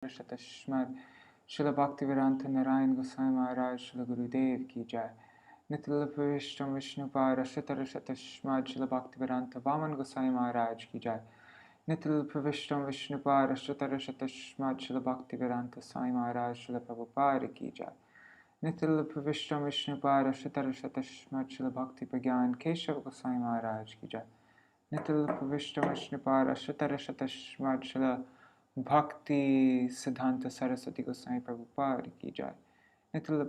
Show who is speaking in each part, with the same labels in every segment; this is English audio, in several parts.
Speaker 1: Tashmad Srila Bhaktivedanta Narayan Goswami Maharaj Srila Gurudev ki jai. Nitya Vishtam Vishnupad Tashmad Srila Bhaktivedanta Vaman Goswami Maharaj ki jai. Nitya Vishtam Vishnupad Tashmad Srila Bhaktivedanta Swami Maharaj Srila Prabhupada ki jai. Nitya Vishtam Vishnupad Tashmad Srila Bhakti Pragyan Keshav Goswami Maharaj ki jai. Nitya Vishtam Vishnupad Tashmad Srila Bhakti Siddhanta Saraswati Goswami Prabhupada ki jai. Nitya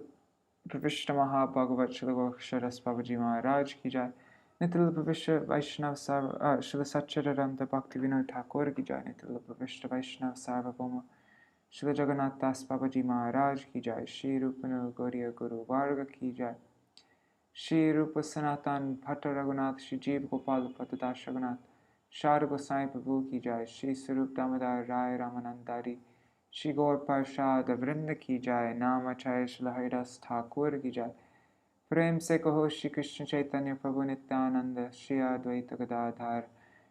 Speaker 1: Pravishta Maha-Bhagavat Srila Sharas Babaji Maharaj ki jai. Nitya Pravishta Vaishnav Srila Satchidananda Bhakti Vinod Thakur ki jai. Nitya Pravishta Vaishnav Sarvabhauma Srila Jagannath Das Babaji Maharaj ki jai. Shri Rupanu Gauriya Guru Varga ki jai. Shri Rupa Sanatan Bhatta Raghunath Shri Jeev Gopal Patadas Raghunath Shara Gosai Prabhu ki jai. Shri Sarup Damodar Rai Ramanandari Shri Gaur Parshad Vrinda ki jai. Namacharya Shri Haridas Thakur ki jai. Prem se kaho Shri Krishna Chaitanya Prabhu Nityananda Shri Advaita Gadadhar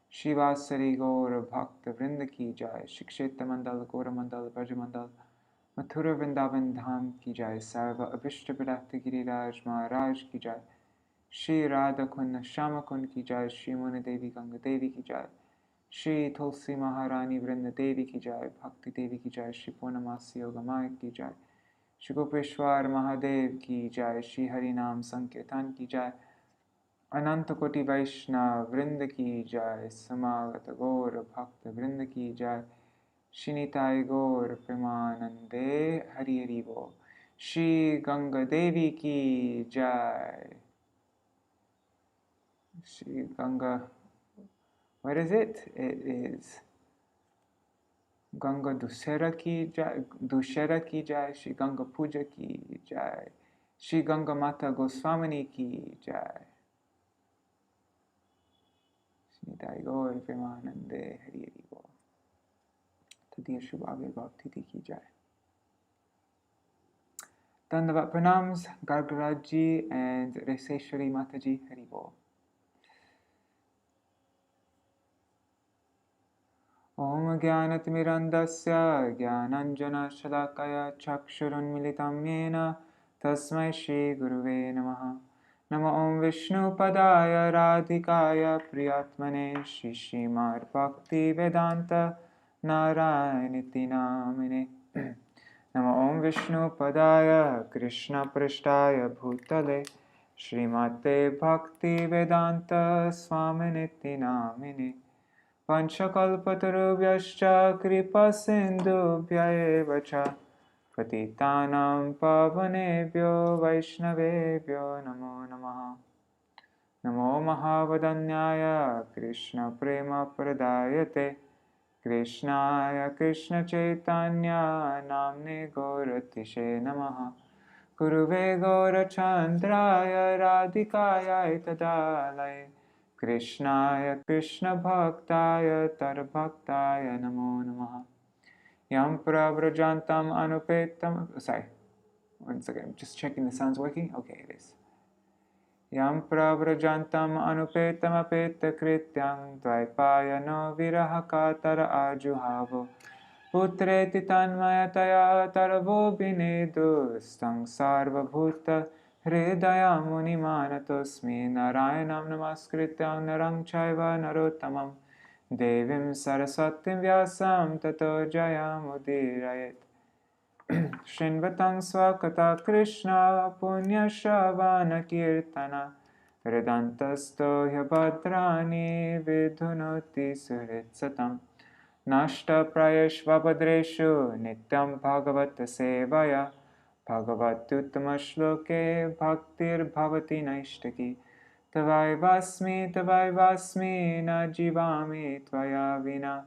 Speaker 1: Shri Vasari Gaur Bhakta Vrinda ki jai. Shri Kshetra Mandal Gaura Mandal Braja Mandal Mathura Vrindavan Dham ki jai. Sarva Abhishta Pradakta Giriraj Maharaj ki jai. Shri Radha Kunna Shama Kun ki jai. Shri Muna Devi Ganga Devi ki jai. Shri Tulsi Maharani Vrinda Devi ki jai. Bhakti Devi ki jai. Shri Purnamasi Yogamaya ki jai. Shri Gopeshwar Mahadev ki jai. Shri Harinam Sankirtan ki jai. Ananta Koti Vaishnav Vrinda ki jai. Samagata Gaur Bhakta Vrinda ki jai. Shri Nitai Gaur Premanande Hari Hari Bol. Shri Ganga Devi ki jai. Shri Ganga, what is it? It is Ganga Dussehra ki jai, Dussehra ki jai, Shri Ganga Puja ki jai, Shri Ganga Mata Goswamini ki jai. Shri Nitai Gaur Premanande Hari Hari Bol. Tadiya Shubhavya Bhakti ki jai. Dandavat Pranams, Gargaraj ji and Reseshwari Mataji Hari Bol. Om Jnanatimirandasya Jnananjana Shalakaya Chakshurunmilitam Yena Tasmai Shri Guruve Namaha. Nama Om Vishnu Padaya Radhikaya Priyatmane Shri Śrīmad Bhakti Vedanta Narayaniti Namine. Nama Om Vishnu Padaya Krishna Prishtaya Bhutale Śrīmate Bhakti Vedanta Swaminiti Namine. Panchakalpatarubhyascha kripa sindhubhya eva cha patitanam pavanebhyo vaishnavebhyo namo namaha. Namo mahavadanyaya Krishna prema pradayate Krishnaya Krishna chaitanya namne gauratishe namaha. Guruve gaurachandraya radhikaya tadalaya Krishnaya Krishna Bhaktaya Tar Bhaktaya Namo Namaha. Yam Pravrajantam Anupetam. Sorry, one second, I'm just checking the sound's working. Okay, it is. Yam Pravrajantam Anupetam Apeta Krityam Dvaipayano Virahakatara Ajuhavo Putreti Tanmayataya Taravo Binedu Stang Sarva Bhuta Hridaya Muni Manatosmi Narayanam Namaskrityam Narang Chaiva Narottamam Devim Saraswatim Vyasam Tato Jayamudirayet Shinvatang Swakata Krishna Punya Shavana Kirtana Vedantasto Hyabhadrani Vidhunoti Suritsatam Nashta Prayashvabhadreshu Nityam Bhagavata Sevaya Bhagavatuttama Shloke Bhaktir Bhavati Naishtaki Tavaivasmi Na Jivami Tvaya Vina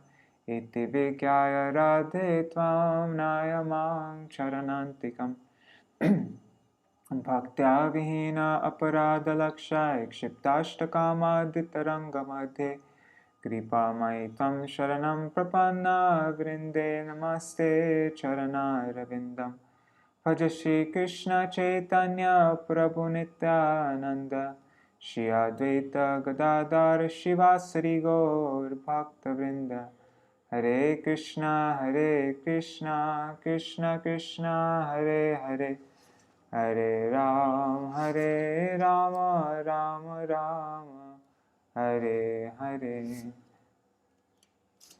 Speaker 1: Iti Vigyaya Radhe Tvam Nayamang Charanantikam Bhaktya Vihina Aparada Lakshaya Kshiptashtakama Ditaranga Madhe Kripa Maitam Sharanam Prapanna Vrinde Namaste Charana Ravindam Bhaja Shri Krishna Chaitanya Prabhu Nityananda Shri Advaita Gadadhar Shivasari Gaur Bhakta Vrinda Hare Krishna, Krishna Krishna, Hare Hare, Hare Rama, Rama Rama, Hare Hare.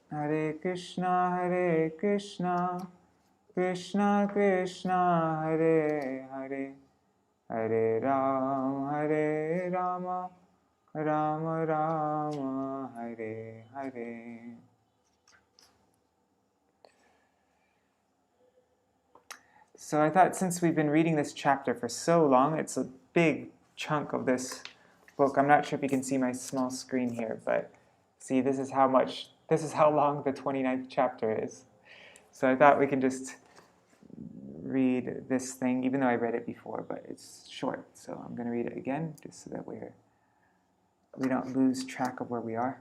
Speaker 1: Hare Krishna, Krishna Krishna, Hare Hare, Hare Rama, Rama Rama, Hare Hare. So I thought, since we've been reading this chapter for so long, it's a big chunk of this book. I'm not sure if you can see my small screen here, but see, this is how long the 29th chapter is. So I thought we can just read this thing, even though I read it before, but it's short. So I'm going to read it again, just so that we don't lose track of where we are.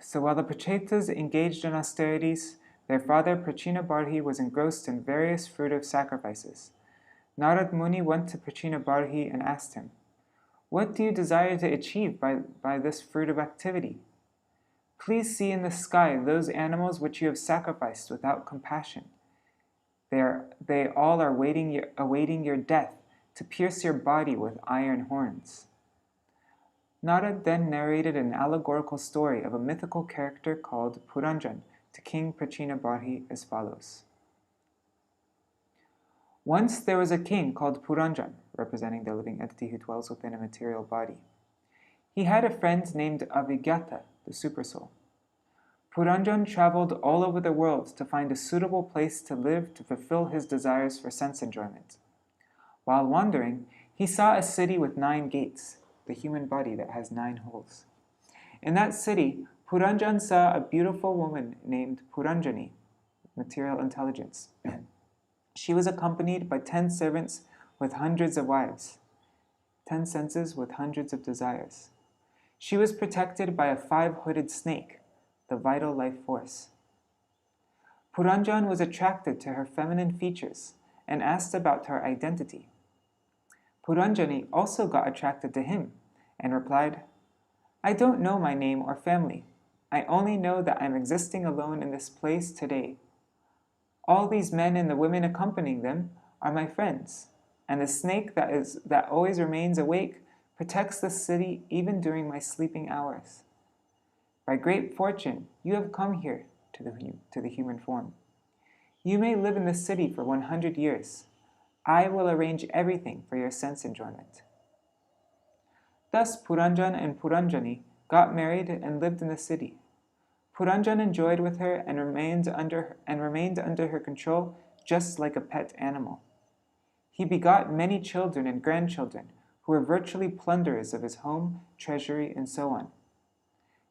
Speaker 1: So while the Prachetas engaged in austerities, their father Prācīnabarhi was engrossed in various fruitive sacrifices. Narad Muni went to Prācīnabarhi and asked him, "What do you desire to achieve by this fruitive activity? Please see in the sky those animals which you have sacrificed without compassion. They all are awaiting your death to pierce your body with iron horns." Narad then narrated an allegorical story of a mythical character called Puranjan to King Prācīnabarhi as follows. Once there was a king called Puranjan, representing the living entity who dwells within a material body. He had a friend named Avigyata, the Supersoul. Puranjan traveled all over the world to find a suitable place to live to fulfill his desires for sense enjoyment. While wandering, he saw a city with 9 gates, the human body that has 9 holes. In that city, Puranjan saw a beautiful woman named Puranjani, material intelligence. She was accompanied by 10 servants with hundreds of wives, 10 senses with hundreds of desires. She was protected by a 5-hooded snake, the vital life force. Puranjan was attracted to her feminine features and asked about her identity. Puranjani also got attracted to him and replied, "I don't know my name or family. I only know that I'm existing alone in this place today. All these men and the women accompanying them are my friends, and the snake that always remains awake protects the city even during my sleeping hours. By great fortune, you have come here to the human form. You may live in the city for 100 years. I will arrange everything for your sense enjoyment." Thus Puranjan and Puranjani got married and lived in the city. Puranjan enjoyed with her and remained under her control just like a pet animal. He begot many children and grandchildren who were virtually plunderers of his home, treasury, and so on.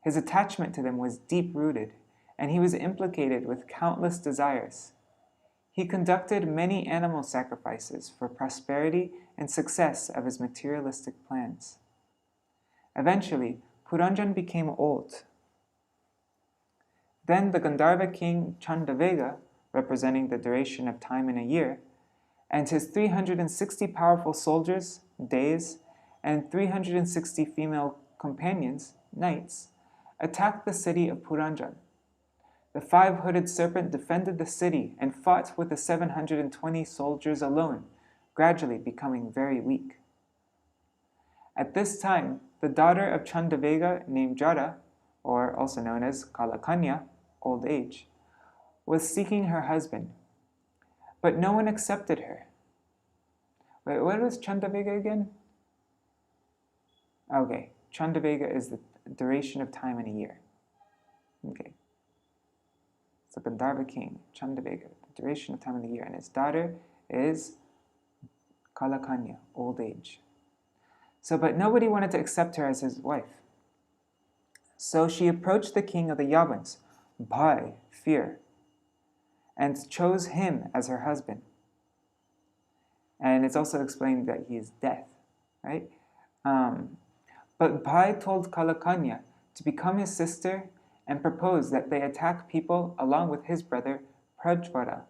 Speaker 1: His attachment to them was deep-rooted, and he was implicated with countless desires. He conducted many animal sacrifices for prosperity and success of his materialistic plans. Eventually, Puranjan became old. Then the Gandharva king Chandavega, representing the duration of time in a year, and his 360 powerful soldiers, days, and 360 female companions, nights, attacked the city of Puranjan. The 5-hooded serpent defended the city and fought with the 720 soldiers alone, gradually becoming very weak. At this time, the daughter of Chandavega named Jara, or also known as Kalakanya, old age, was seeking her husband, but no one accepted her. Wait, what was Chandavega again? Okay, Chandavega is the duration of time in a year. Okay. So Gandharva king, Chandavega, the duration of time in the year, and his daughter is Kalakanya, old age. So, but nobody wanted to accept her as his wife. So she approached the king of the Yavans, Bhai, fear, and chose him as her husband. And it's also explained that he is death, right? But Bhai told Kalakanya to become his sister and proposed that they attack people along with his brother Prajvara.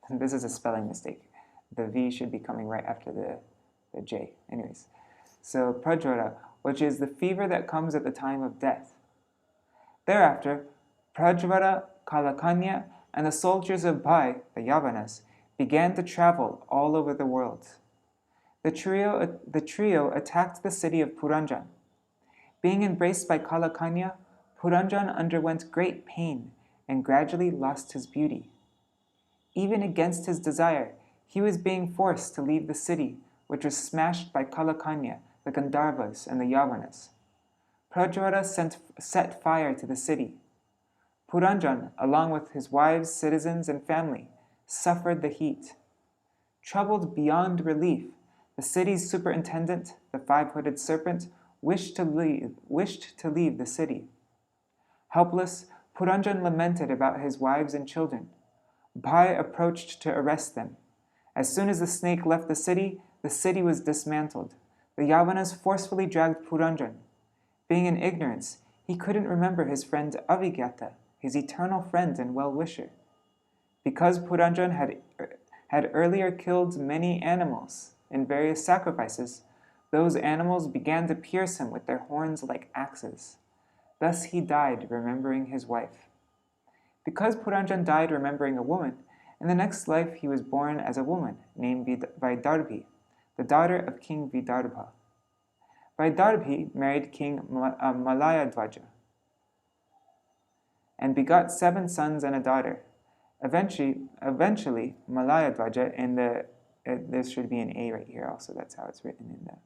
Speaker 1: And this is a spelling mistake. The V should be coming right after the J. Anyways, so Prajvara, which is the fever that comes at the time of death. Thereafter, Prajvara, Kalakanya, and the soldiers of Bhai, the Yavanas, began to travel all over the world. The trio attacked the city of Puranjan. Being embraced by Kalakanya, Puranjan underwent great pain and gradually lost his beauty. Even against his desire, he was being forced to leave the city, which was smashed by Kalakanya, the Gandharvas, and the Yavanas. Prajvara set fire to the city. Puranjan, along with his wives, citizens, and family, suffered the heat. Troubled beyond relief, the city's superintendent, the five-hooded serpent, wished to leave the city. Helpless, Puranjan lamented about his wives and children. Bhai approached to arrest them. As soon as the snake left the city was dismantled. The Yavanas forcefully dragged Puranjan. Being in ignorance, he couldn't remember his friend Avigyata, his eternal friend and well-wisher. Because Puranjan had earlier killed many animals in various sacrifices, those animals began to pierce him with their horns like axes. Thus he died remembering his wife. Because Puranjan died remembering a woman, in the next life he was born as a woman named Vaidarbhi, the daughter of King Vidarbha. Vaidarbhi married King Malayadvaja and begot 7 sons and a daughter. Eventually Malayadvaja, there should be an A right here also, that's how it's written in the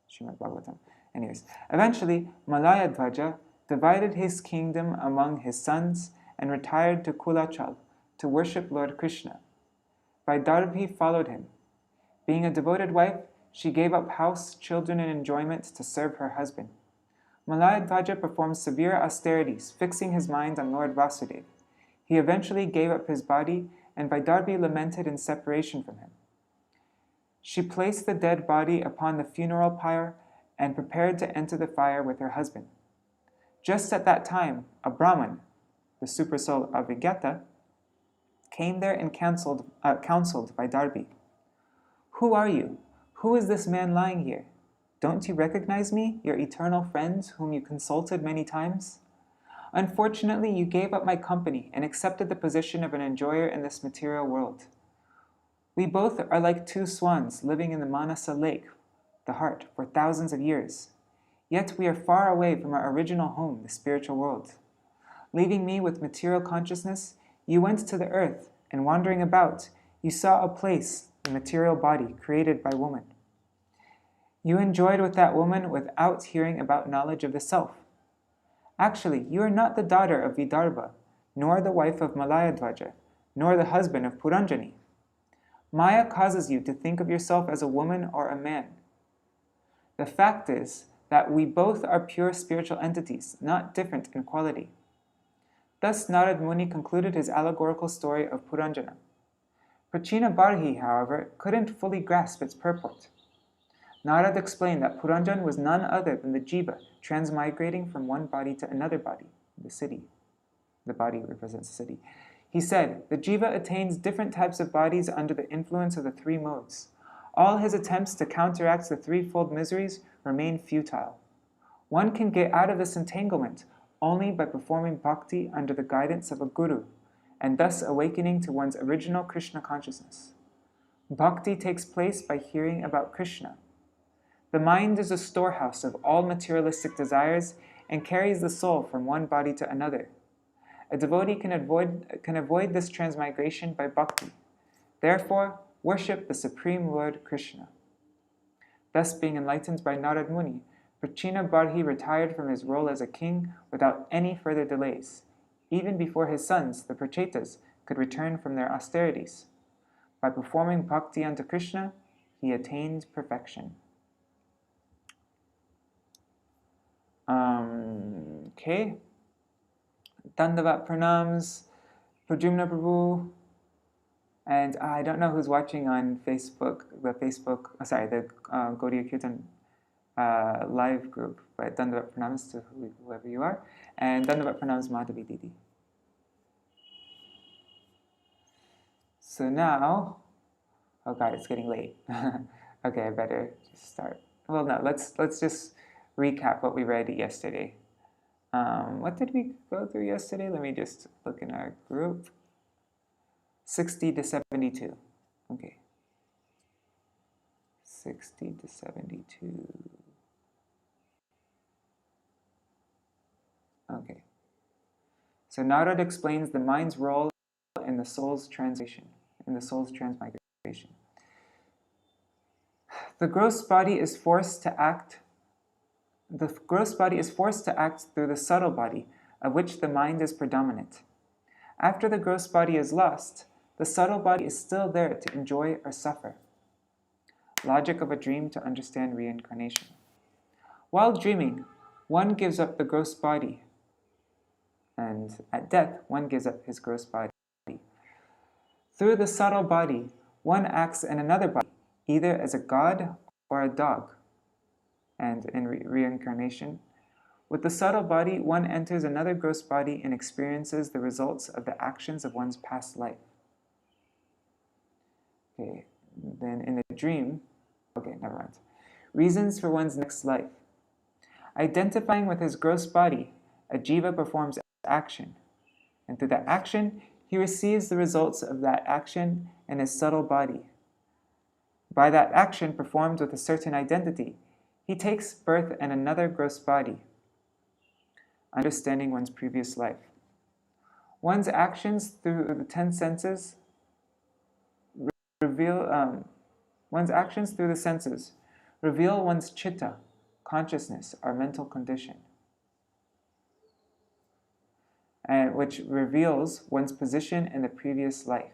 Speaker 1: Śrīmad-Bhāgavatam. Eventually Malayadvaja divided his kingdom among his sons and retired to Kulachal to worship Lord Krishna. Vaidarbhi followed him. Being a devoted wife, she gave up house, children, and enjoyment to serve her husband. Malayadvaja performed severe austerities, fixing his mind on Lord Vasudeva. He eventually gave up his body, and Vaidarbhi lamented in separation from him. She placed the dead body upon the funeral pyre and prepared to enter the fire with her husband. Just at that time, a Brahman, the supersoul of Avigyata, came there and counseled Vaidarbhi. "Who are you? Who is this man lying here? Don't you recognize me, your eternal friend, whom you consulted many times? Unfortunately, you gave up my company and accepted the position of an enjoyer in this material world. We both are like 2 swans living in the Manasa lake, the heart, for thousands of years. Yet we are far away from our original home, the spiritual world. Leaving me with material consciousness, you went to the earth, and wandering about, you saw a place, the material body, created by woman. You enjoyed with that woman without hearing about knowledge of the self. Actually, you are not the daughter of Vidarbha, nor the wife of Malayadvaja, nor the husband of Puranjani. Maya causes you to think of yourself as a woman or a man. The fact is that we both are pure spiritual entities, not different in quality." Thus Narad Muni concluded his allegorical story of Puranjana. Prācīnabarhi, however, couldn't fully grasp its purport. Narad explained that Puranjan was none other than the jiva, transmigrating from one body to another body, the city. The body represents the city. He said, the jiva attains different types of bodies under the influence of the 3 modes. All his attempts to counteract the threefold miseries remain futile. One can get out of this entanglement only by performing bhakti under the guidance of a guru, and thus awakening to one's original Krishna consciousness. Bhakti takes place by hearing about Krishna. The mind is a storehouse of all materialistic desires and carries the soul from one body to another. A devotee can avoid this transmigration by bhakti. Therefore, worship the Supreme Lord Krishna. Thus, being enlightened by Narad Muni, Prācīnabarhi retired from his role as a king without any further delays, even before his sons, the Prachetas, could return from their austerities. By performing bhakti unto Krishna, he attained perfection. Okay. Dandavat pranams, Prajumna Prabhu, and I don't know who's watching on Facebook, the Gaudiya Kirtan live group, but Dandavat pranams to whoever you are, and Dandavat pranams Madhavi Didi. So now, oh God, it's getting late. Okay, I better just start. Well, no, let's just recap what we read yesterday. What did we go through yesterday? Let me just look in our group. 60 to 72. Okay. 60 to 72. Okay. So Narad explains the mind's role in the soul's transmigration. The gross body is forced to act. The gross body is forced to act through the subtle body, of which the mind is predominant. After the gross body is lost, the subtle body is still there to enjoy or suffer. Logic of a dream to understand reincarnation. While dreaming, one gives up the gross body, and at death, one gives up his gross body. Through the subtle body, one acts in another body, either as a god or a dog. And in reincarnation, with the subtle body, one enters another gross body and experiences the results of the actions of one's past life. Okay, then in the dream, okay, never mind. Reasons for one's next life. Identifying with his gross body, a jiva performs action, and through that action, he receives the results of that action in his subtle body. By that action performed with a certain identity, he takes birth in another gross body, understanding one's previous life. One's actions through the 10 senses reveal one's chitta, consciousness, or mental condition, and which reveals one's position in the previous life.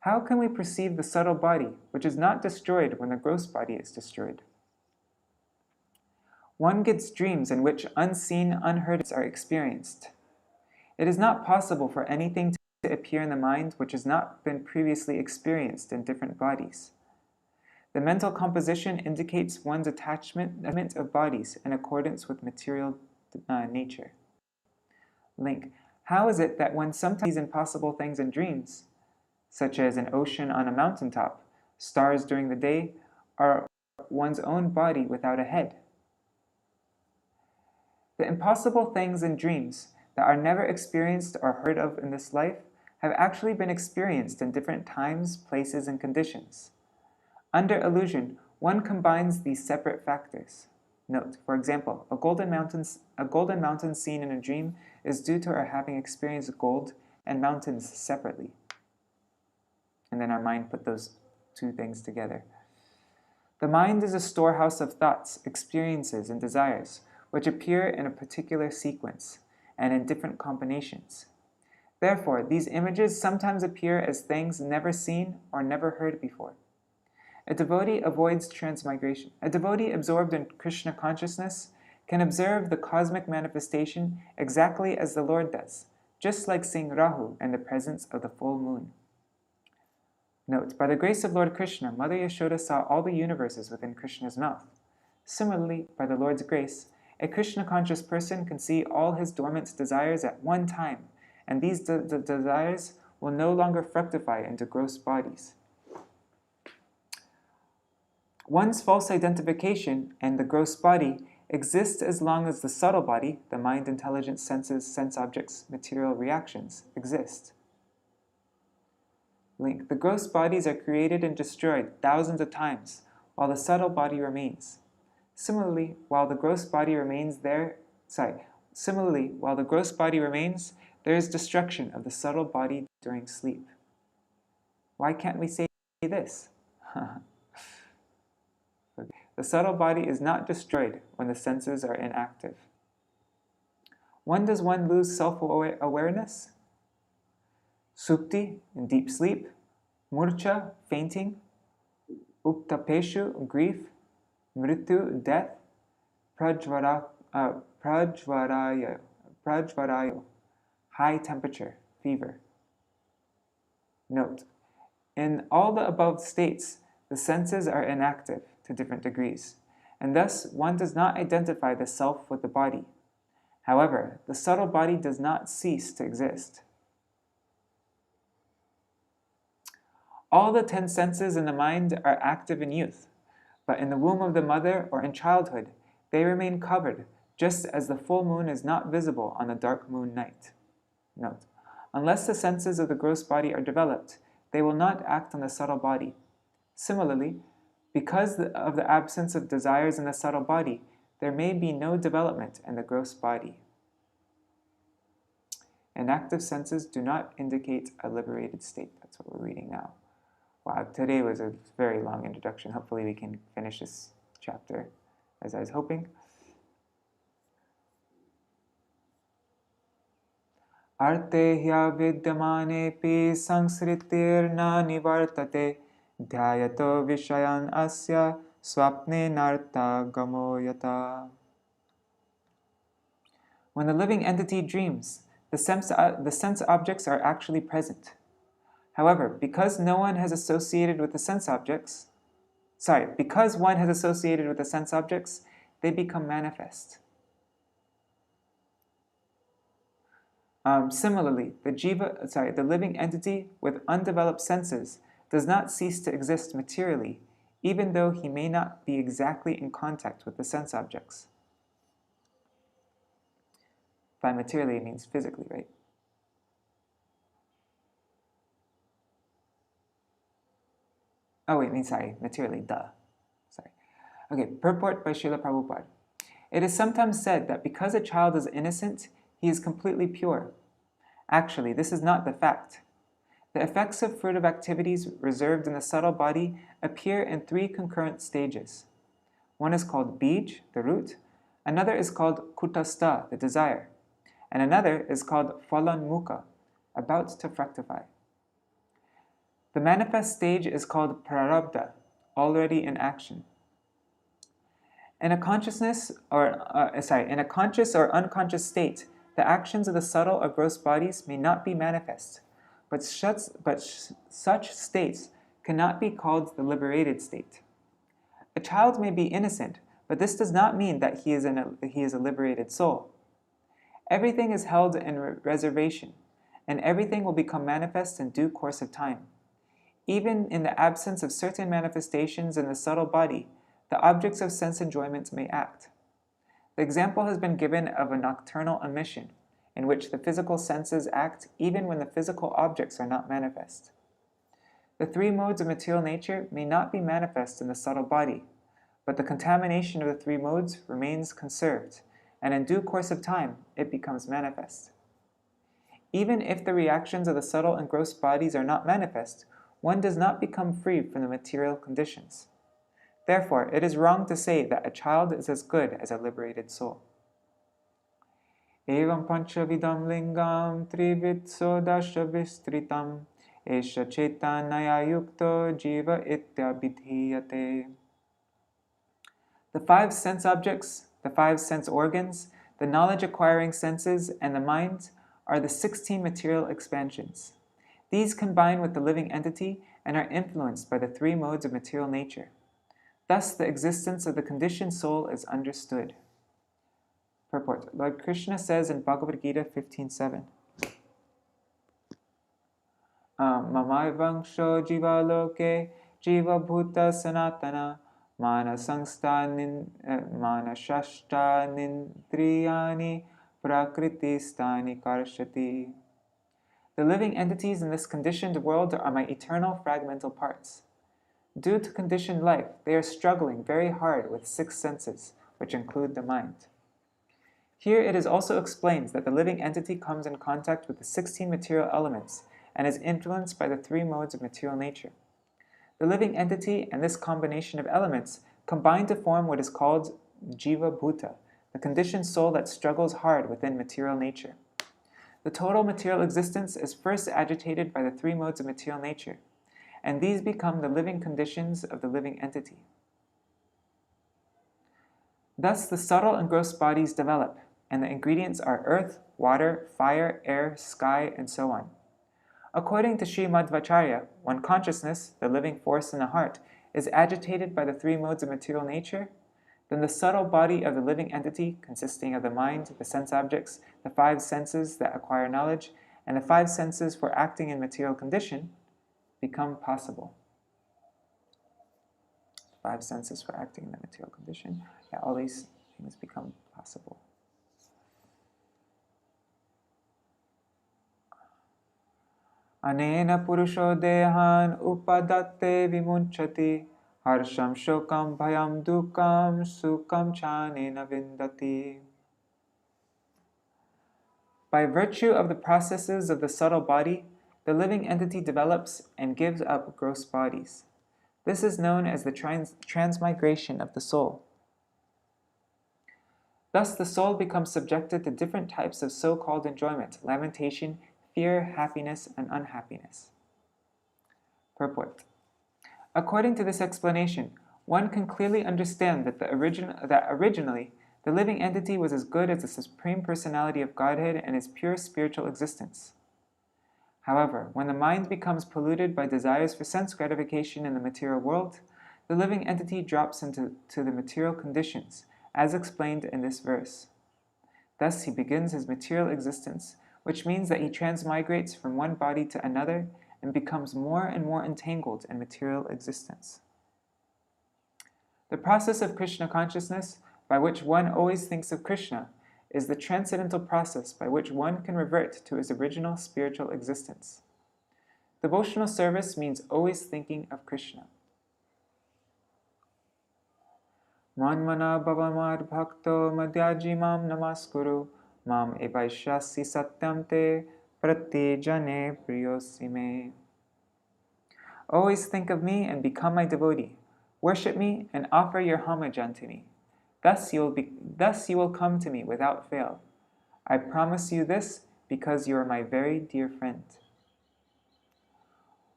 Speaker 1: How can we perceive the subtle body, which is not destroyed when the gross body is destroyed? One gets dreams in which unseen, unheard are experienced. It is not possible for anything to appear in the mind which has not been previously experienced in different bodies. The mental composition indicates one's attachment of bodies in accordance with material nature. Link. How is it that one sometimes sees impossible things in dreams, such as an ocean on a mountaintop, stars during the day, or one's own body without a head? The impossible things in dreams that are never experienced or heard of in this life have actually been experienced in different times, places, and conditions. Under illusion, one combines these separate factors. Note, for example, a golden mountain seen in a dream is due to our having experienced gold and mountains separately. And then our mind put those two things together. The mind is a storehouse of thoughts, experiences, and desires, which appear in a particular sequence and in different combinations. Therefore, these images sometimes appear as things never seen or never heard before. A devotee avoids transmigration. A devotee absorbed in Krishna consciousness can observe the cosmic manifestation exactly as the Lord does, just like seeing Rahu in the presence of the full moon. Note, by the grace of Lord Krishna, Mother Yashoda saw all the universes within Krishna's mouth. Similarly, by the Lord's grace, a Krishna-conscious person can see all his dormant desires at one time, and these desires will no longer fructify into gross bodies. One's false identification and the gross body exist as long as the subtle body, the mind, intelligence, senses, sense objects, material reactions, exist. Link. The gross bodies are created and destroyed thousands of times, while the subtle body remains. Similarly, while the gross body remains, there is destruction of the subtle body during sleep. Why can't we say this? The subtle body is not destroyed when the senses are inactive. When does one lose self-awareness? Supti, in deep sleep, murcha, fainting, uktapeshu, grief, mrityu, death, prajvarayo, high temperature, fever. Note, in all the above states, the senses are inactive to different degrees, and thus one does not identify the self with the body. However, the subtle body does not cease to exist. All the 10 senses in the mind are active in youth, but in the womb of the mother or in childhood, they remain covered, just as the full moon is not visible on a dark moon night. Note: unless the senses of the gross body are developed, they will not act on the subtle body. Similarly, because of the absence of desires in the subtle body, there may be no development in the gross body. Inactive senses do not indicate a liberated state. That's what we're reading now. Wow, today was a very long introduction. Hopefully we can finish this chapter as I was hoping. Arte hya vidyamanepi sangsritirna nivartate dhyayato vishayan asya swapne narta gamoyata. When the living entity dreams, the sense objects are actually present. However, because one has associated with the sense objects, they become manifest. Similarly, the living entity with undeveloped senses does not cease to exist materially, even though he may not be exactly in contact with the sense objects. By materially, it means physically, right? Oh wait, materially, duh. Okay, purport by Srila Prabhupada. It is sometimes said that because a child is innocent, he is completely pure. Actually, this is not the fact. The effects of fruitive activities reserved in the subtle body appear in 3 concurrent stages. One is called bij, the root, another is called kutastha, the desire, and another is called phalanmukha, about to fructify. The manifest stage is called prarabdha, already in action. In a conscious or unconscious state, the actions of the subtle or gross bodies may not be manifest, but such states cannot be called the liberated state. A child may be innocent, but this does not mean that he is a liberated soul. Everything is held in reservation, and everything will become manifest in due course of time. Even in the absence of certain manifestations in the subtle body, the objects of sense enjoyment may act. The example has been given of a nocturnal emission, in which the physical senses act even when the physical objects are not manifest. The 3 modes of material nature may not be manifest in the subtle body, but the contamination of the 3 modes remains conserved, and in due course of time it becomes manifest. Even if the reactions of the subtle and gross bodies are not manifest, one does not become free from the material conditions. Therefore, it is wrong to say that a child is as good as a liberated soul. Evam panchavidam lingam trivitso dasha vistritam esha chettanaya yukto jiva ityabhidhiyate. The 5 sense objects, the 5 sense organs, the knowledge-acquiring senses, and the mind are the 16 material expansions. These combine with the living entity and are influenced by the 3 modes of material nature. Thus, the existence of the conditioned soul is understood. Purport. Lord Krishna says in Bhagavad Gita 15:7, Mamaivangsho jiva loke jiva bhuta sanatana mana shashta nindriyani prakriti stani karshati. The living entities in this conditioned world are my eternal fragmental parts. Due to conditioned life, they are struggling very hard with 6 senses, which include the mind. Here it is also explained that the living entity comes in contact with the 16 material elements and is influenced by the 3 modes of material nature. The living entity and this combination of elements combine to form what is called jiva bhuta, the conditioned soul that struggles hard within material nature. The total material existence is first agitated by the 3 modes of material nature, and these become the living conditions of the living entity. Thus, the subtle and gross bodies develop, and the ingredients are earth, water, fire, air, sky, and so on. According to Śrīmad-Bhāgavatam, when consciousness, the living force in the heart, is agitated by the 3 modes of material nature, then the subtle body of the living entity, consisting of the mind, the sense objects, the 5 senses that acquire knowledge, and the 5 senses for acting in material condition, become possible. 5 senses for acting in the material condition. Yeah, all these things become possible. Anena purusho dehan upadatte vimunchati harsham shokam bhayam dukam sukam chanena vindati. By virtue of the processes of the subtle body, the living entity develops and gives up gross bodies. This is known as the transmigration of the soul. Thus, the soul becomes subjected to different types of so-called enjoyment, lamentation, fear, happiness, and unhappiness. Purport. According to this explanation, one can clearly understand that originally the living entity was as good as the Supreme Personality of Godhead and his pure spiritual existence. However, when the mind becomes polluted by desires for sense gratification in the material world, the living entity drops into the material conditions, as explained in this verse. Thus he begins his material existence, which means that he transmigrates from one body to another and becomes more and more entangled in material existence. The process of Krishna consciousness, by which one always thinks of Krishna, is the transcendental process by which one can revert to his original spiritual existence. Devotional service means always thinking of Krishna. Manmana bhavamad bhakto madhyaji mam namaskuru mam evaishyasi satyam te pratyejane priyosime. Always think of me and become my devotee. Worship me and offer your homage unto me. Thus you will come to me without fail. I promise you this because you are my very dear friend.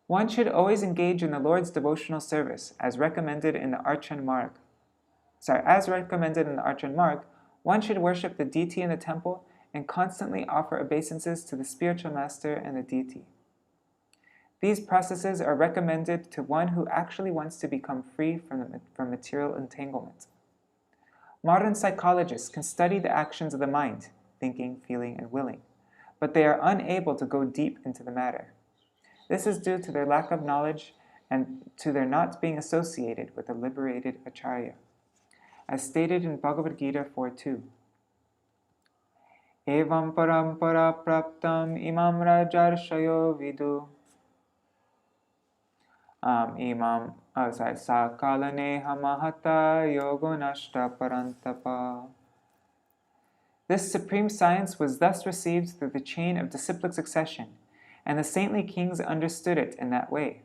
Speaker 1: One should always engage in the Lord's devotional service as recommended in the Archan Marg. One should worship the deity in the temple and constantly offer obeisances to the spiritual master and the deity. These processes are recommended to one who actually wants to become free from material entanglement. Modern psychologists can study the actions of the mind, thinking, feeling, and willing, but they are unable to go deep into the matter. This is due to their lack of knowledge and to their not being associated with a liberated acharya. As stated in Bhagavad Gita 4.2. Evam parampara praptam imam rajarshayo vidu sakalane hamahata yogonashta parantapa. This supreme science was thus received through the chain of disciplic succession, and the saintly kings understood it in that way.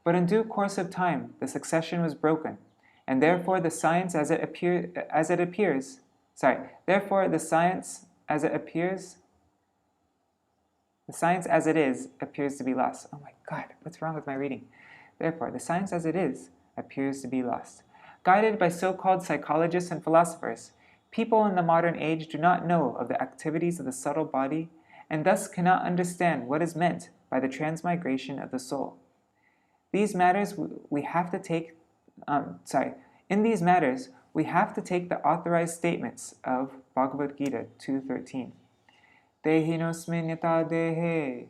Speaker 1: But in due course of time, the succession was broken, and therefore the science as it appears appears to be lost. Oh my God, what's wrong with my reading? Therefore, the science as it is appears to be lost. Guided by so-called psychologists and philosophers, people in the modern age do not know of the activities of the subtle body and thus cannot understand what is meant by the transmigration of the soul. In these matters, we have to take the authorized statements of Bhagavad Gita 2.13. Dehinosmin yata dehe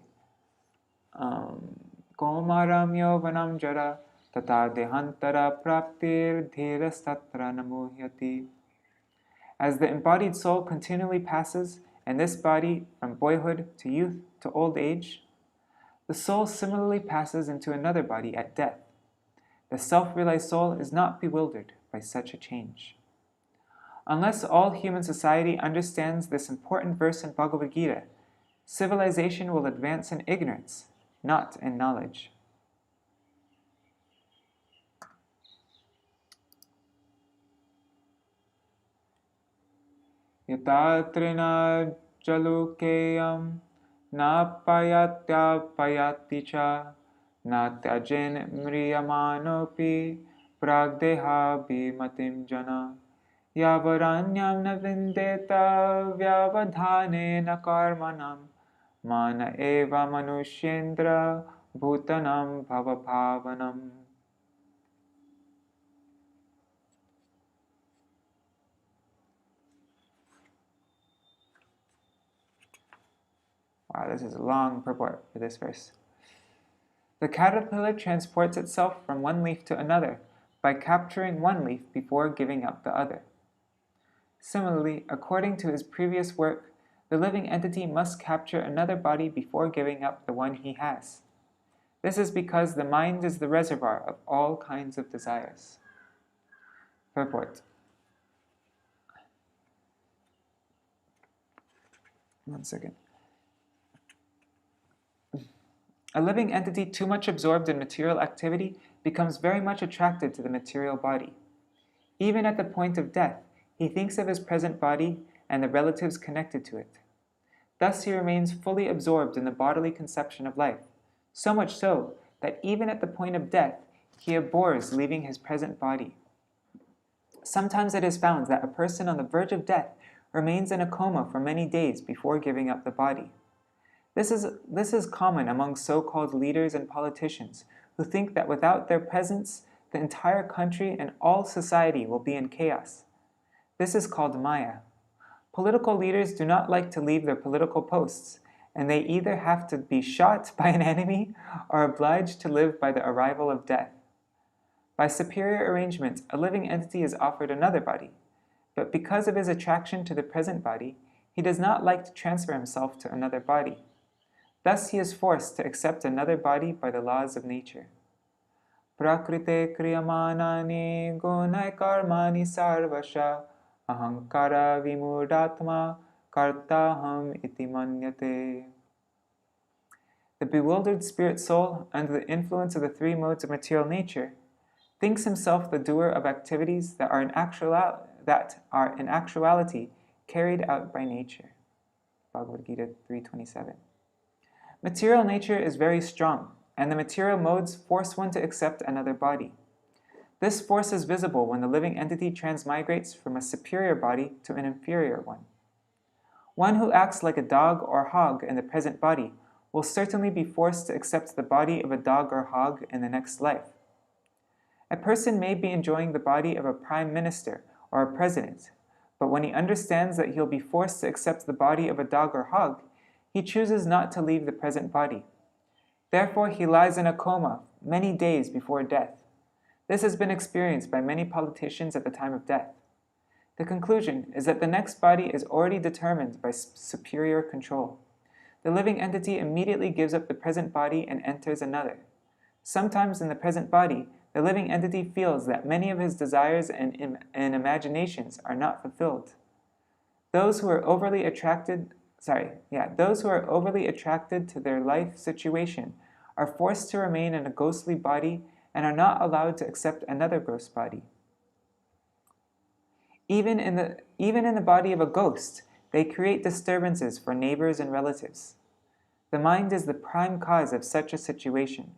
Speaker 1: Komaram yovanam jara tata dehantara praptir dhirastatra namuhyati. As the embodied soul continually passes in this body from boyhood to youth to old age, the soul similarly passes into another body at death. The self-realized soul is not bewildered by such a change. Unless all human society understands this important verse in Bhagavad Gita, civilization will advance in ignorance, not in knowledge. Yatatrina jalukeyam na payatyapayati cha na tyajen mriyamanopi pragdeha bhimatim jana yavaranyam na vindeta vyavadhane na karmanam mana eva manushendra bhutanam bhavabhavanam. Wow, this is a long purport for this verse. The caterpillar transports itself from one leaf to another by capturing one leaf before giving up the other. Similarly, according to his previous work, the living entity must capture another body before giving up the one he has. This is because the mind is the reservoir of all kinds of desires. Purport. One second. A living entity too much absorbed in material activity becomes very much attracted to the material body. Even at the point of death, he thinks of his present body and the relatives connected to it. Thus he remains fully absorbed in the bodily conception of life, so much so that even at the point of death, he abhors leaving his present body. Sometimes it is found that a person on the verge of death remains in a coma for many days before giving up the body. This is common among so-called leaders and politicians who think that without their presence, the entire country and all society will be in chaos. This is called Maya. Political leaders do not like to leave their political posts, and they either have to be shot by an enemy or obliged to live by the arrival of death. By superior arrangement, a living entity is offered another body, but because of his attraction to the present body, he does not like to transfer himself to another body. Thus he is forced to accept another body by the laws of nature. Prakrite kriyamanani gunai karmani sarvasha ahankara vimudatma kartaham iti manyate. The bewildered spirit soul, under the influence of the three modes of material nature, thinks himself the doer of activities that are in actuality carried out by nature. Bhagavad Gita 3:27. Material nature is very strong, and the material modes force one to accept another body. This force is visible when the living entity transmigrates from a superior body to an inferior one. One who acts like a dog or hog in the present body will certainly be forced to accept the body of a dog or hog in the next life. A person may be enjoying the body of a prime minister or a president, but when he understands that he'll be forced to accept the body of a dog or hog, he chooses not to leave the present body. Therefore, he lies in a coma many days before death. This has been experienced by many politicians at the time of death. The conclusion is that the next body is already determined by superior control. The living entity immediately gives up the present body and enters another. Sometimes in the present body, the living entity feels that many of his desires and imaginations are not fulfilled. Those who are overly attracted to their life situation are forced to remain in a ghostly body and are not allowed to accept another gross body. Even in the body of a ghost, they create disturbances for neighbors and relatives. The mind is the prime cause of such a situation.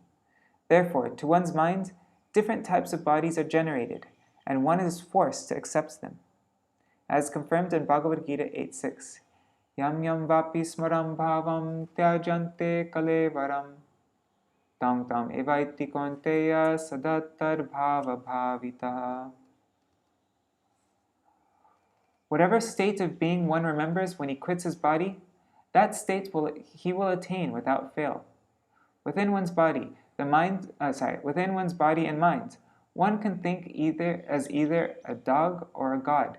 Speaker 1: Therefore, to one's mind, different types of bodies are generated, and one is forced to accept them. As confirmed in Bhagavad Gita 8:6, Yam yam vapi smaram bhavam tyajante kalevaram tam tam evaiti konteya sadattar bhava bhavita. Whatever state of being one remembers when he quits his body, that state he will attain without fail. Within one's body and mind, one can think either a dog or a god,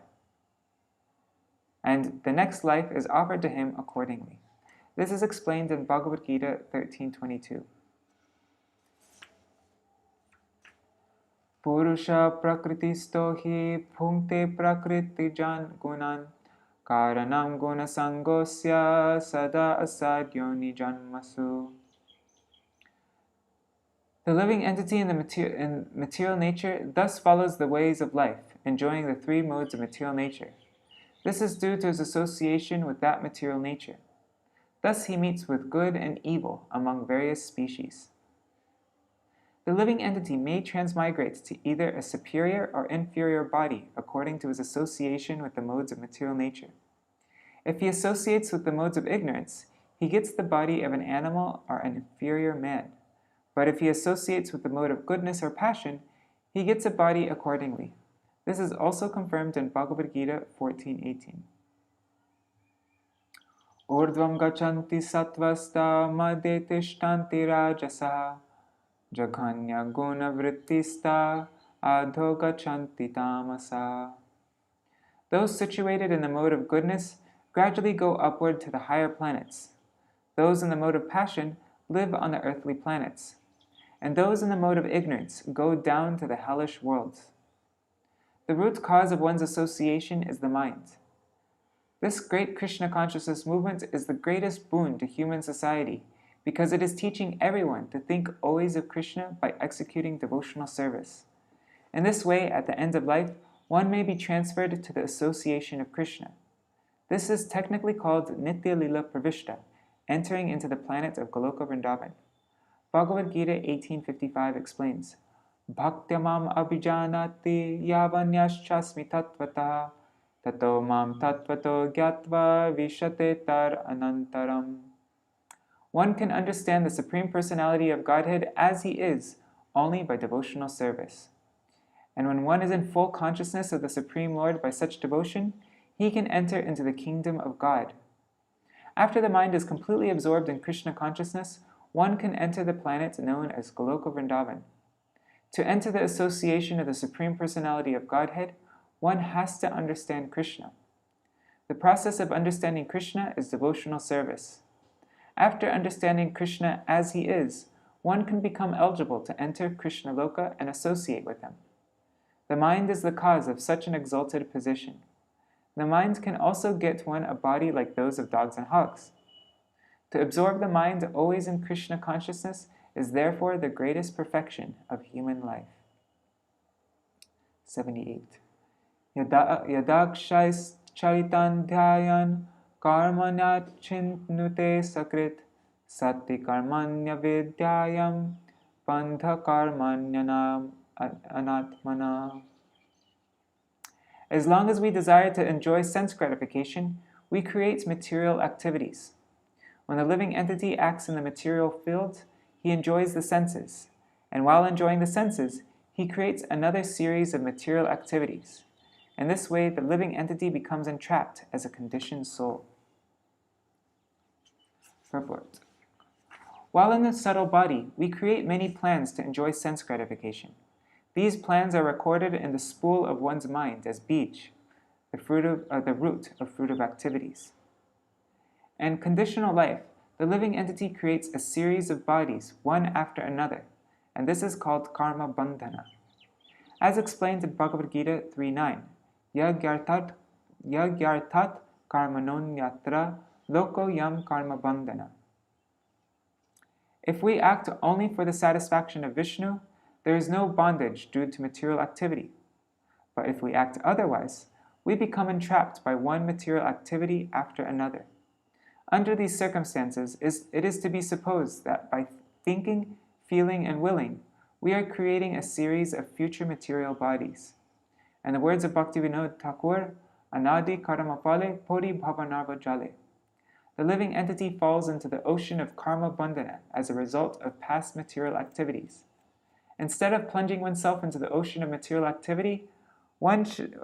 Speaker 1: and the next life is offered to him accordingly. This is explained in Bhagavad Gita 13:22. Purusha prakritisto hi bhungte prakritijan gunan karanam guna sangosya sada asadyo nijanmasu. The living entity in material nature thus follows the ways of life, enjoying the three modes of material nature. This is due to his association with that material nature. Thus he meets with good and evil among various species. The living entity may transmigrate to either a superior or inferior body according to his association with the modes of material nature. If he associates with the modes of ignorance, he gets the body of an animal or an inferior man. But if he associates with the mode of goodness or passion, he gets a body accordingly. This is also confirmed in Bhagavad Gita 14:18. Urdvam gachanti sattvasta madhe tishtanti rajasa jaghanya guna vrittista adho gachanti tamasa. Those situated in the mode of goodness gradually go upward to the higher planets. Those in the mode of passion live on the earthly planets, and those in the mode of ignorance go down to the hellish worlds. The root cause of one's association is the mind. This great Krishna consciousness movement is the greatest boon to human society because it is teaching everyone to think always of Krishna by executing devotional service. In this way, at the end of life, one may be transferred to the association of Krishna. This is technically called Nitya Lila Pravishta, entering into the planet of Goloka Vrindavan. Bhagavad Gita 18:55 explains, Bhaktyamam abhijanati yavanyaschasmi tattvataha tato mam tattvato gyatva vishate tar anantaram. One can understand the Supreme Personality of Godhead as He is only by devotional service. And when one is in full consciousness of the Supreme Lord by such devotion, he can enter into the kingdom of God. After the mind is completely absorbed in Krishna consciousness, one can enter the planet known as Goloka Vrindavan. To enter the association of the Supreme Personality of Godhead, one has to understand Krishna. The process of understanding Krishna is devotional service. After understanding Krishna as He is, one can become eligible to enter Krishna Loka and associate with Him. The mind is the cause of such an exalted position. The mind can also get one a body like those of dogs and hogs. To absorb the mind always in Krishna consciousness is therefore the greatest perfection of human life. 78. Yadakshais charitan dhyayan karmanya chintnute sakrit sati karmanya vidyayam bandha karmanyanam anatmana. As long as we desire to enjoy sense gratification, we create material activities. When the living entity acts in the material field, he enjoys the senses, and while enjoying the senses, he creates another series of material activities. In this way, the living entity becomes entrapped as a conditioned soul. Purport. While in the subtle body, we create many plans to enjoy sense gratification. These plans are recorded in the spool of one's mind as bij, the root of fruit of activities. In conditional life, the living entity creates a series of bodies, one after another, and this is called karma bandhana. As explained in Bhagavad Gita 3:9, yagyartat karmanon yatra loko yam karma bandhana. If we act only for the satisfaction of Vishnu, there is no bondage due to material activity. But if we act otherwise, we become entrapped by one material activity after another. Under these circumstances, it is to be supposed that by thinking, feeling, and willing, we are creating a series of future material bodies. In the words of Bhaktivinoda Thakur, Anadi Karamapale Pori Bhavanarva Jale. The living entity falls into the ocean of karma bandhana as a result of past material activities. Instead of plunging oneself into the ocean of material activity, one should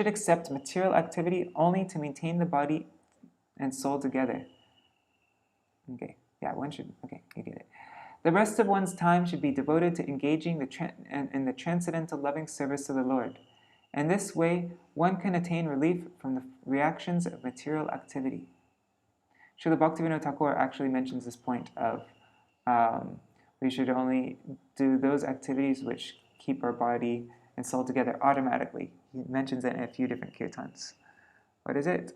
Speaker 1: accept material activity only to maintain the body and soul together. You get it. The rest of one's time should be devoted to engaging in the transcendental loving service of the Lord. In this way, one can attain relief from the reactions of material activity. Srila Bhaktivinoda Thakur actually mentions this point of we should only do those activities which keep our body and soul together automatically. He mentions it in a few different kirtans. What is it?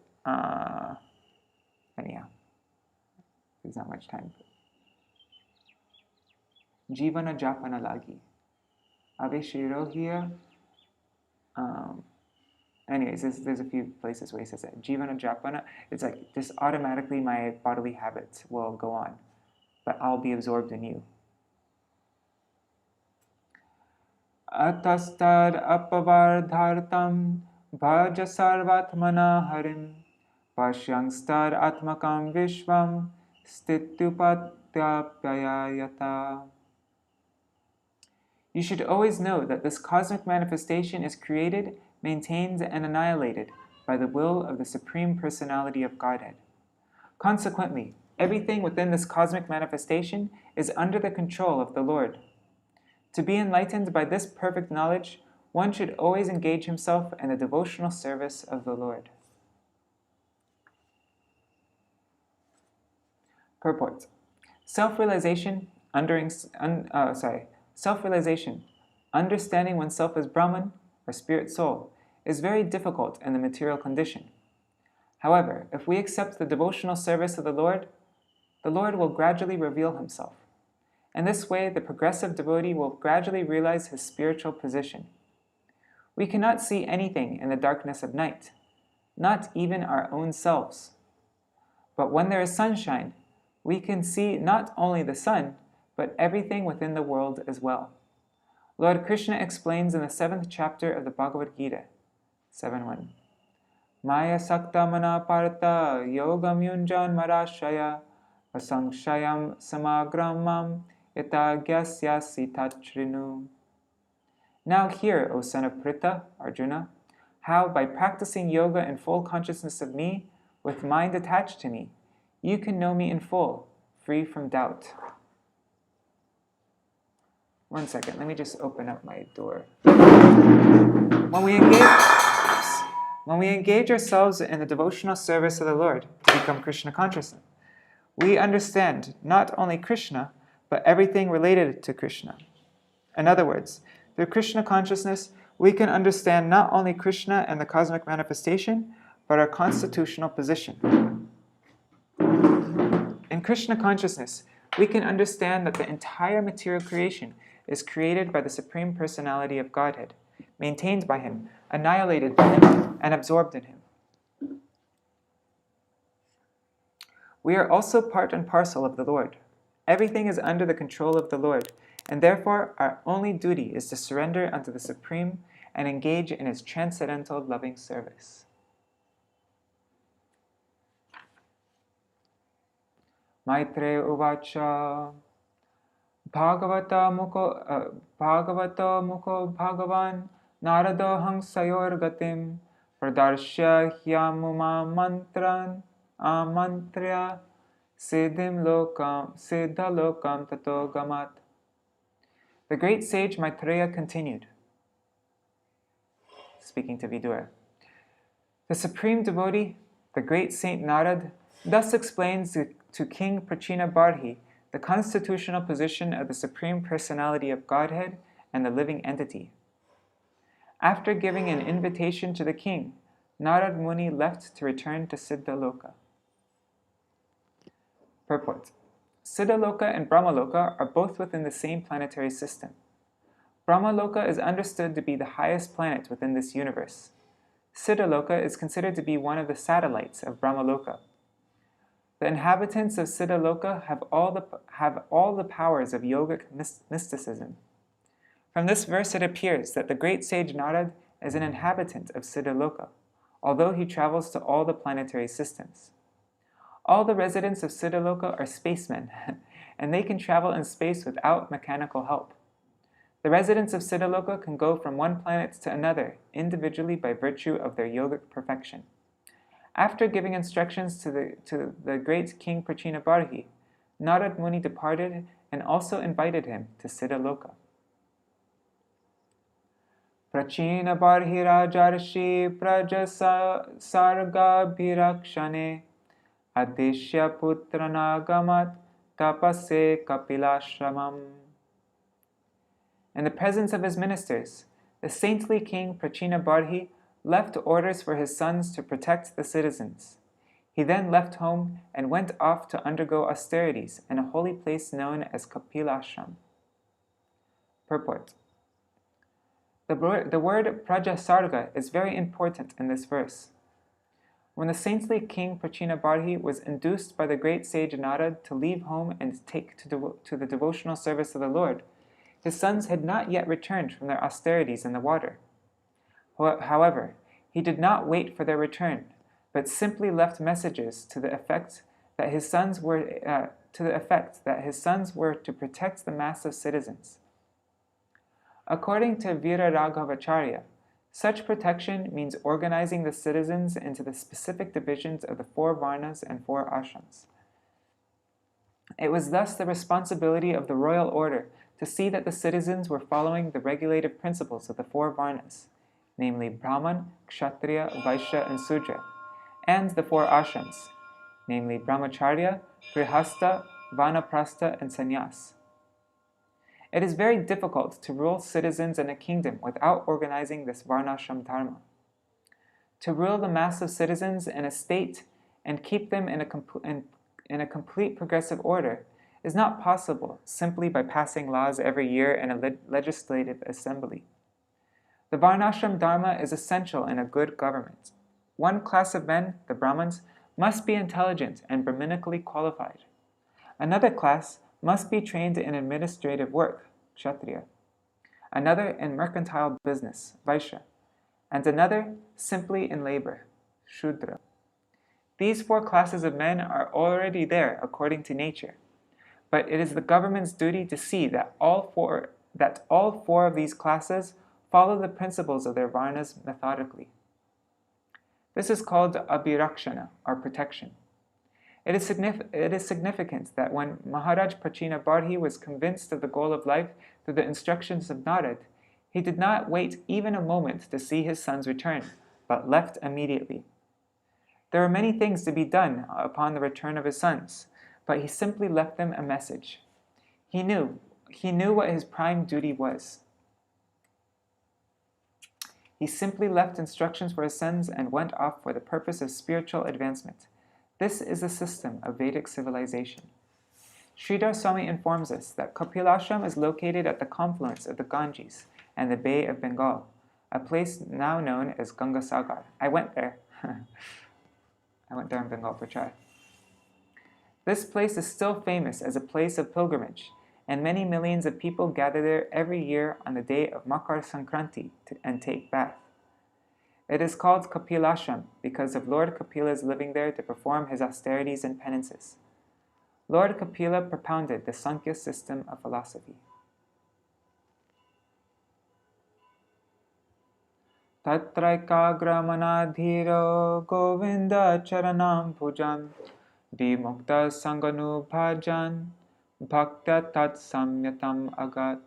Speaker 1: Anyhow, there's not much time. Jivana Japana Lagi. Aveshirohya. Anyways, there's a few places where he says that. Jivana Japana, it's like just automatically my bodily habits will go on, but I'll be absorbed in you. Atastad apavardhartam bhaja sarvatmana harim pashyangstar atmakam vishvam stitupatyapyayata. You should always know that this cosmic manifestation is created, maintained, and annihilated by the will of the Supreme Personality of Godhead. Consequently, everything within this cosmic manifestation is under the control of the Lord. To be enlightened by this perfect knowledge, one should always engage himself in the devotional service of the Lord. Purport. Self-realization, understanding oneself as Brahman, or spirit soul, is very difficult in the material condition. However, if we accept the devotional service of the Lord will gradually reveal himself. In this way, the progressive devotee will gradually realize his spiritual position. We cannot see anything in the darkness of night, not even our own selves. But when there is sunshine, we can see not only the sun, but everything within the world as well. Lord Krishna explains in the 7th chapter of the Bhagavad Gita, 7.1, Maya sakta mana parta yogam yunjan marashaya asangshayam samagramam yatagyasya tatrinu. Now hear, O son of Pritha, Arjuna, how by practicing yoga in full consciousness of me, with mind attached to me, you can know me in full, free from doubt. One second, let me just open up my door. When we engage ourselves in the devotional service of the Lord to become Krishna conscious, we understand not only Krishna, but everything related to Krishna. In other words, through Krishna consciousness, we can understand not only Krishna and the cosmic manifestation, but our constitutional position. In Krishna consciousness, we can understand that the entire material creation is created by the Supreme Personality of Godhead, maintained by Him, annihilated by Him, and absorbed in Him. We are also part and parcel of the Lord. Everything is under the control of the Lord, and therefore our only duty is to surrender unto the Supreme and engage in His transcendental loving service. Maitreya Uvacha Bhagavata Mukho Bhagavan Narado Hangsayor Gatim Pradarshya Hyamuma Mantran Amantrya Siddha Lokam Tato Gamat. The great sage Maitreya continued, speaking to Vidura, the supreme devotee, the great Saint Narad, thus explains to King Prācīnabarhi the constitutional position of the Supreme Personality of Godhead and the living entity. After giving an invitation to the king, Narad Muni left to return to Siddha Loka. Purport. Siddha Loka and Brahma Loka are both within the same planetary system. Brahma Loka is understood to be the highest planet within this universe. Siddha Loka is considered to be one of the satellites of Brahma Loka. The inhabitants of Siddha Loka have all the powers of yogic mysticism. From this verse it appears that the great sage Narad is an inhabitant of Siddha Loka, although he travels to all the planetary systems. All the residents of Siddha Loka are spacemen, and they can travel in space without mechanical help. The residents of Siddha Loka can go from one planet to another individually by virtue of their yogic perfection. After giving instructions to the great King Prācīnabarhi, Narad Muni departed and also invited him to Siddha Loka. Prācīnabarhi Rajarshi Praja Sarga Bhirakshane Adishya Putranagamat Tapase Kapilashramam. In the presence of his ministers, the saintly King Prācīnabarhi left orders for his sons to protect the citizens. He then left home and went off to undergo austerities in a holy place known as Kapilashram. Purport. The word Prajasarga is very important in this verse. When the saintly King Prācīnabarhi was induced by the great sage Narad to leave home and take to the devotional service of the Lord, his sons had not yet returned from their austerities in the water. However, he did not wait for their return, but simply left messages to the effect that his sons were to protect the mass of citizens. According to Vira Raghavacharya, such protection means organizing the citizens into the specific divisions of the 4 varnas and 4 ashrams. It was thus the responsibility of the royal order to see that the citizens were following the regulative principles of the 4 varnas, namely Brahman, Kshatriya, Vaishya, and Sudra, and the 4 ashrams, namely Brahmacharya, grihasta, vanaprastha, and sannyas. It is very difficult to rule citizens in a kingdom without organizing this varnashram dharma. To rule the mass of citizens in a state and keep them in a complete progressive order is not possible simply by passing laws every year in a legislative assembly. The varnashram dharma is essential in a good government. One class of men, the Brahmins, must be intelligent and Brahminically qualified. Another class must be trained in administrative work, Kshatriya. Another in mercantile business, Vaishya. And another simply in labor, Shudra. These four classes of men are already there according to nature, but it is the government's duty to see that all four of these classes follow the principles of their varnas methodically. This is called abhirakshana, or protection. It is significant that when Maharaj Prācīnabarhi was convinced of the goal of life through the instructions of Narad, he did not wait even a moment to see his sons return, but left immediately. There were many things to be done upon the return of his sons, but he simply left them a message. He knew what his prime duty was. He simply left instructions for his sons and went off for the purpose of spiritual advancement. This is the system of Vedic civilization. Sridhar Swami informs us that Kapilashram is located at the confluence of the Ganges and the Bay of Bengal, a place now known as Gangasagar. I went there. I went there in Bengal for try. This place is still famous as a place of pilgrimage, and many millions of people gather there every year on the day of Makar Sankranti and take bath. It is called Kapilashram because of Lord Kapila's living there to perform his austerities and penances. Lord Kapila propounded the Sankhya system of philosophy. Tatraikagra manadhiro govinda charanam pujam vimukta sanganu bhajan bhakta tat samyatam agat.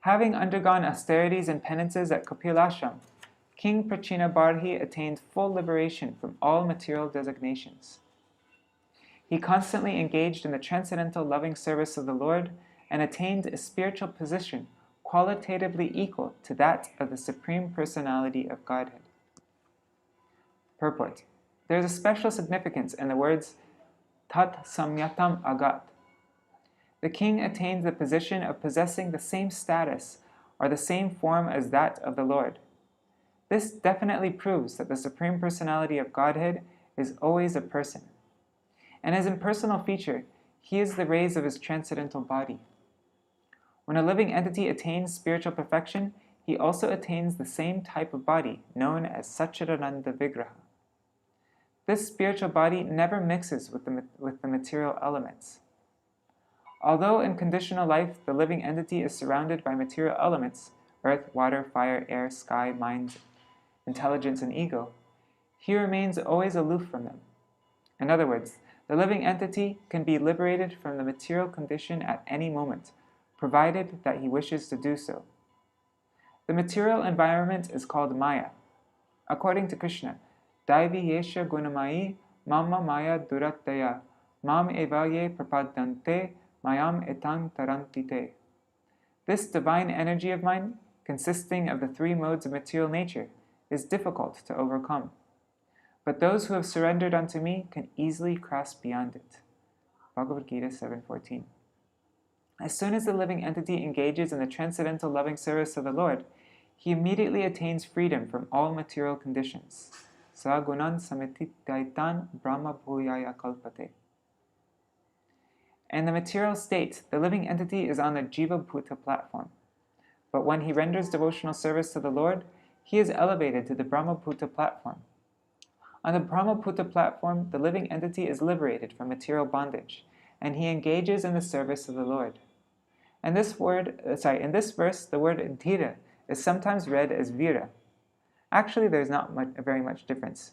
Speaker 1: Having undergone austerities and penances at Kapilashram, King Prācīnabarhi attained full liberation from all material designations. He constantly engaged in the transcendental loving service of the Lord and attained a spiritual position qualitatively equal to that of the Supreme Personality of Godhead. Purport. There is a special significance in the words Tat Samyatam Agat. The king attained the position of possessing the same status or the same form as that of the Lord. This definitely proves that the Supreme Personality of Godhead is always a person. And as impersonal feature, he is the rays of his transcendental body. When a living entity attains spiritual perfection, he also attains the same type of body known as Satchidananda Vigraha. This spiritual body never mixes with the material elements. Although in conditional life the living entity is surrounded by material elements, earth, water, fire, air, sky, mind, intelligence, and ego, he remains always aloof from them. In other words, the living entity can be liberated from the material condition at any moment, provided that he wishes to do so. The material environment is called Maya. According to Krishna, Daivi yesha gunamai mama maya durataya mam evaye prapadante mayam etang tarantite. This divine energy of mine, consisting of the three modes of material nature, is difficult to overcome. But those who have surrendered unto me can easily cross beyond it. Bhagavad Gita 7:14. As soon as the living entity engages in the transcendental loving service of the Lord, he immediately attains freedom from all material conditions. Sa gunan samititaitan brahma bhuyaya kalpate. In the material state, the living entity is on the Jiva Bhuta platform. But when he renders devotional service to the Lord, he is elevated to the Brahma Bhuta platform. On the Brahma Bhuta platform, the living entity is liberated from material bondage, and he engages in the service of the Lord. In this verse, the word dhira is sometimes read as vira. Actually, there's not very much difference.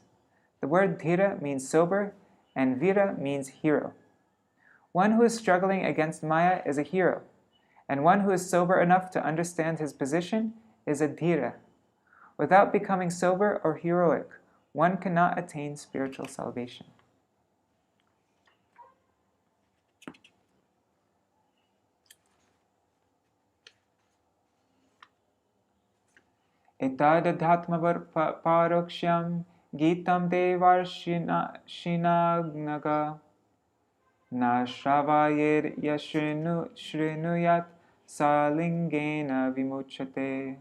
Speaker 1: The word dhira means sober, and vira means hero. One who is struggling against Maya is a hero, and one who is sober enough to understand his position is a dhira. Without becoming sober or heroic, one cannot attain spiritual salvation. Etadadhatmavar paroksham gitam devarshinaga na shravayir yashrinu shrinuyat salingena vimuchate.